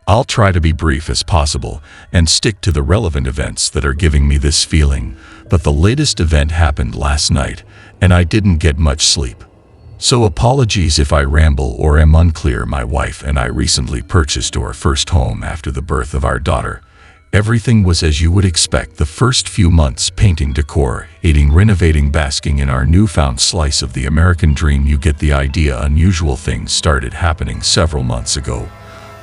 I'll try to be brief as possible and stick to the relevant events that are giving me this feeling, but the latest event happened last night, and I didn't get much sleep. So apologies if I ramble or am unclear. My wife and I recently purchased our first home after the birth of our daughter. Everything was as you would expect. The first few months, painting, decor, eating, renovating, basking in our newfound slice of the American dream. You get the idea. Unusual things started happening several months ago.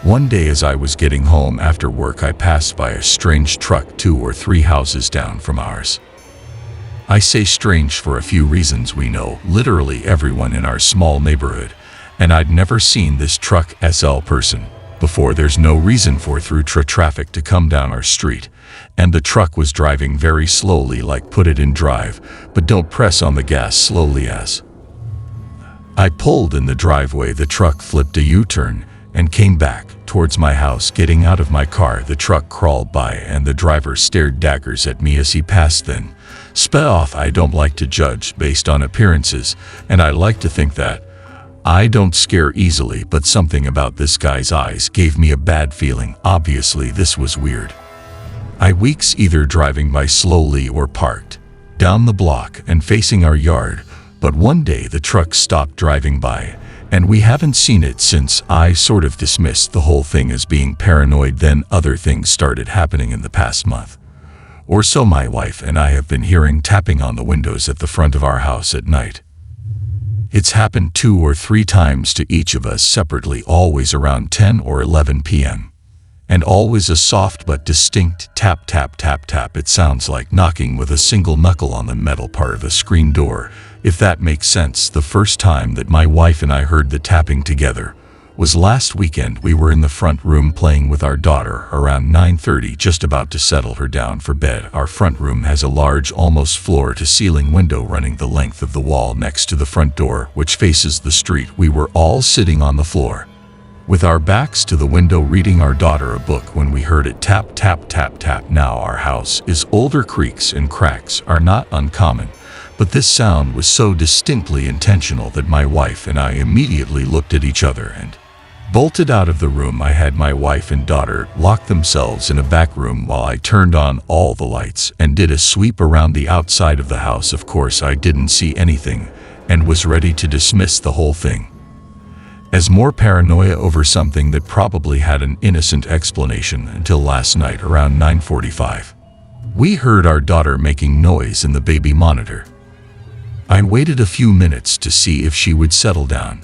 One day as I was getting home after work, I passed by a strange truck 2 or 3 houses down from ours. I say strange for a few reasons. We know literally everyone in our small neighborhood, and I'd never seen this truck SL person before. There's no reason for through traffic to come down our street, and the truck was driving very slowly, like put it in drive, but don't press on the gas slowly. As I pulled in the driveway, the truck flipped a U-turn and came back towards my house. Getting out of my car, the truck crawled by and the driver stared daggers at me as he passed, then sped off. I don't like to judge based on appearances, and I like to think that I don't scare easily, but something about this guy's eyes gave me a bad feeling. Obviously this was weird. I weeks either driving by slowly or parked down the block and facing our yard, but one day the truck stopped driving by, and we haven't seen it since. I sort of dismissed the whole thing as being paranoid. Then other things started happening in the past month or so. My wife and I have been hearing tapping on the windows at the front of our house at night. It's happened 2 or 3 times to each of us separately, always around 10 or 11 p.m. And always a soft but distinct tap, tap, tap, tap. It sounds like knocking with a single knuckle on the metal part of a screen door, if that makes sense. The first time that my wife and I heard the tapping together was last weekend. We were in the front room playing with our daughter around 9:30, just about to settle her down for bed. Our front room has a large, almost floor-to-ceiling window running the length of the wall next to the front door, which faces the street. We were all sitting on the floor with our backs to the window reading our daughter a book when we heard it tap, tap, tap, tap. Now our house is older. Creaks and cracks are not uncommon, but this sound was so distinctly intentional that my wife and I immediately looked at each other and bolted out of the room. I had my wife and daughter lock themselves in a back room while I turned on all the lights and did a sweep around the outside of the house. Of course, I didn't see anything and was ready to dismiss the whole thing as more paranoia over something that probably had an innocent explanation until last night around 9:45. We heard our daughter making noise in the baby monitor. I waited a few minutes to see if she would settle down,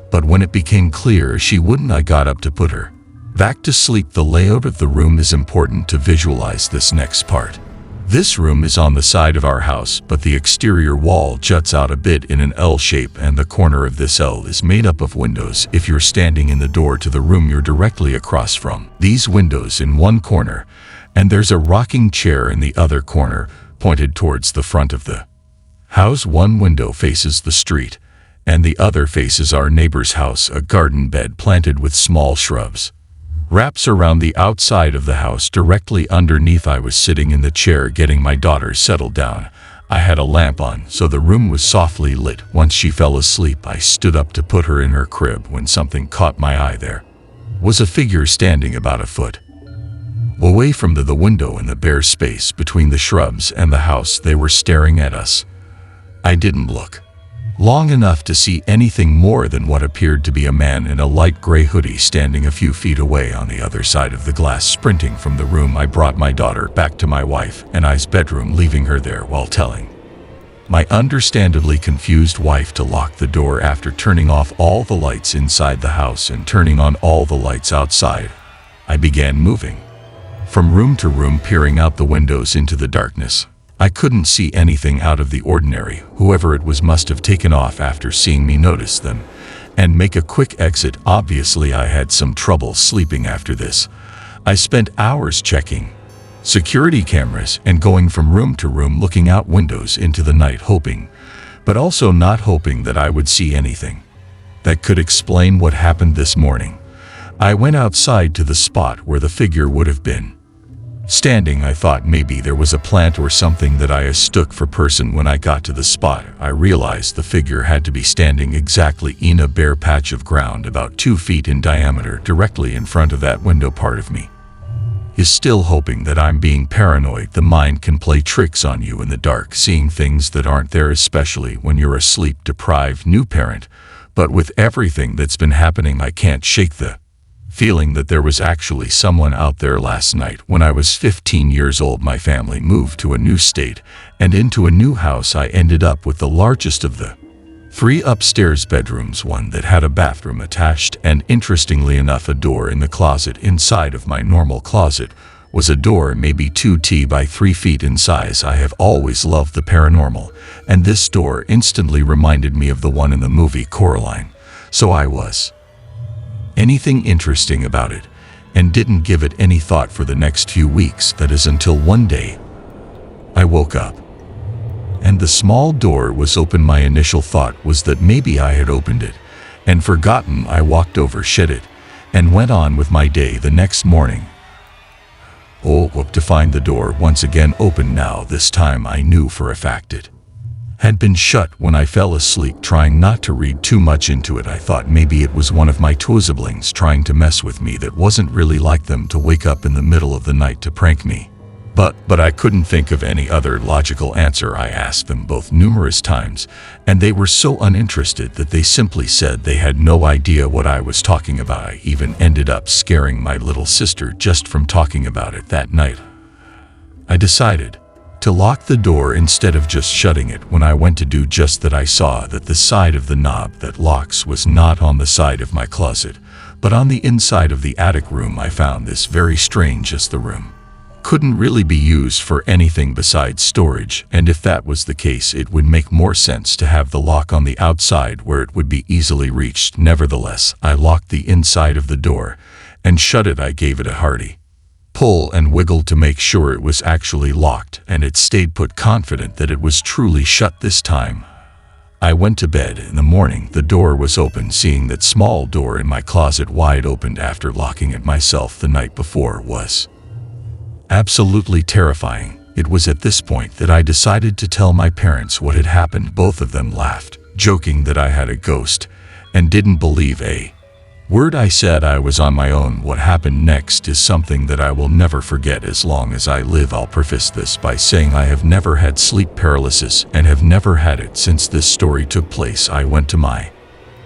but when it became clear she wouldn't, I got up to put her back to sleep. The layout of the room is important to visualize this next part. This room is on the side of our house, but the exterior wall juts out a bit in an L shape, and the corner of this L is made up of windows. If you're standing in the door to the room you're directly across from these windows in one corner, and there's a rocking chair in the other corner pointed towards the front of the house. One window faces the street, and the other faces our neighbor's house. A garden bed planted with small shrubs wraps around the outside of the house directly underneath. I was sitting in the chair getting my daughter settled down. I had a lamp on, so the room was softly lit. Once she fell asleep, I stood up to put her in her crib when something caught my eye. There was a figure standing about a foot away from the window in the bare space between the shrubs and the house. They were staring at us. I didn't look long enough to see anything more than what appeared to be a man in a light gray hoodie standing a few feet away on the other side of the glass. Sprinting from the room, I brought my daughter back to my wife and I's bedroom, leaving her there while telling my understandably confused wife to lock the door. After turning off all the lights inside the house and turning on all the lights outside, I began moving from room to room, peering out the windows into the darkness. I couldn't see anything out of the ordinary. Whoever it was must have taken off after seeing me notice them and make a quick exit. Obviously, I had some trouble sleeping after this. I spent hours checking security cameras and going from room to room, looking out windows into the night, hoping, but also not hoping, that I would see anything that could explain what happened this morning. I went outside to the spot where the figure would have been Standing, I thought maybe there was a plant or something that I mistook for person. When I got to the spot, I realized the figure had to be standing exactly in a bare patch of ground about 2 feet in diameter directly in front of that window. Part of me is still hoping that I'm being paranoid. The mind can play tricks on you in the dark, seeing things that aren't there, especially when you're a sleep-deprived new parent. But with everything that's been happening, I can't shake the feeling that there was actually someone out there. Last night, when I was 15 years old, my family moved to a new state and into a new house. I ended up with the largest of the 3 upstairs bedrooms, one that had a bathroom attached, and interestingly enough, a door in the closet. Inside of my normal closet was a door maybe 2 by 3 feet in size. I have always loved the paranormal, and this door instantly reminded me of the one in the movie Coraline. So I was anything interesting about it and didn't give it any thought for the next few weeks. That is until one day I woke up and the small door was open. My initial thought was that maybe I had opened it and forgotten. I walked over, shut it, and went on with my day. The next morning, to find the door once again open. Now this time I knew for a fact it had been shut when I fell asleep. Trying not to read too much into it, I thought maybe it was one of my siblings trying to mess with me. That wasn't really like them to wake up in the middle of the night to prank me. But I couldn't think of any other logical answer. I asked them both numerous times, and they were so uninterested that they simply said they had no idea what I was talking about. I even ended up scaring my little sister just from talking about it. That night, I decided to lock the door instead of just shutting it. When I went to do just that, I saw that the side of the knob that locks was not on the side of my closet, but on the inside of the attic room. I found this very strange, as the room couldn't really be used for anything besides storage, and if that was the case, it would make more sense to have the lock on the outside where it would be easily reached. Nevertheless, I locked the inside of the door and shut it. I gave it a hearty pull and wiggled to make sure it was actually locked, and it stayed put, confident that it was truly shut this time. I went to bed. In the morning, the door was open. Seeing that small door in my closet wide open after locking it myself the night before was absolutely terrifying. It was at this point that I decided to tell my parents what had happened. Both of them laughed, joking that I had a ghost, and didn't believe a word I said. I was on my own. What happened next is something that I will never forget as long as I live. I'll preface this by saying I have never had sleep paralysis and have never had it since this story took place. I went to my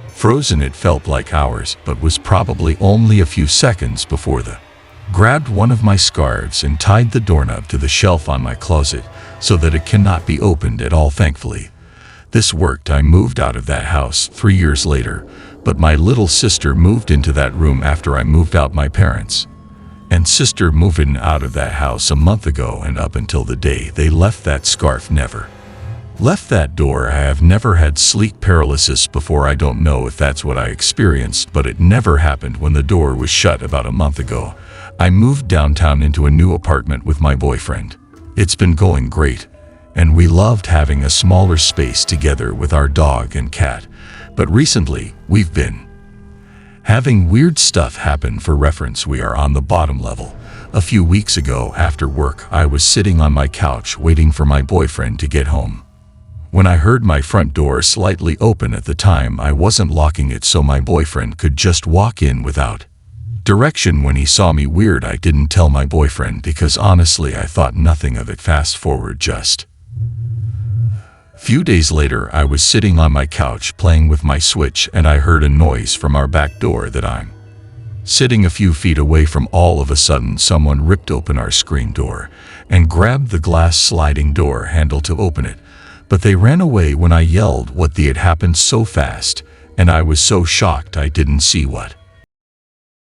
frozen. It felt like hours, but was probably only a few seconds before the grabbed one of my scarves and tied the doorknob to the shelf on my closet so that it cannot be opened at all. Thankfully, this worked. I moved out of that house 3 years later, but my little sister moved into that room after I moved out. My parents and sister moved in out of that house a month ago, and up until the day they left, that scarf never left that door. I have never had sleep paralysis before. I don't know if that's what I experienced, but it never happened when the door was shut about a month ago. I moved downtown into a new apartment with my boyfriend. It's been going great, and we loved having a smaller space together with our dog and cat. But recently, we've been having weird stuff happen. For reference, we are on the bottom level. A few weeks ago, after work, I was sitting on my couch waiting for my boyfriend to get home when I heard my front door slightly open. At the time, I wasn't locking it so my boyfriend could just walk in without direction. When he saw me weird, I didn't tell my boyfriend because honestly I thought nothing of it. Fast forward just few days later, I was sitting on my couch playing with my Switch, and I heard a noise from our back door that I'm sitting a few feet away from. All of a sudden, someone ripped open our screen door and grabbed the glass sliding door handle to open it, but they ran away when I yelled what had happened so fast, and I was so shocked I didn't see what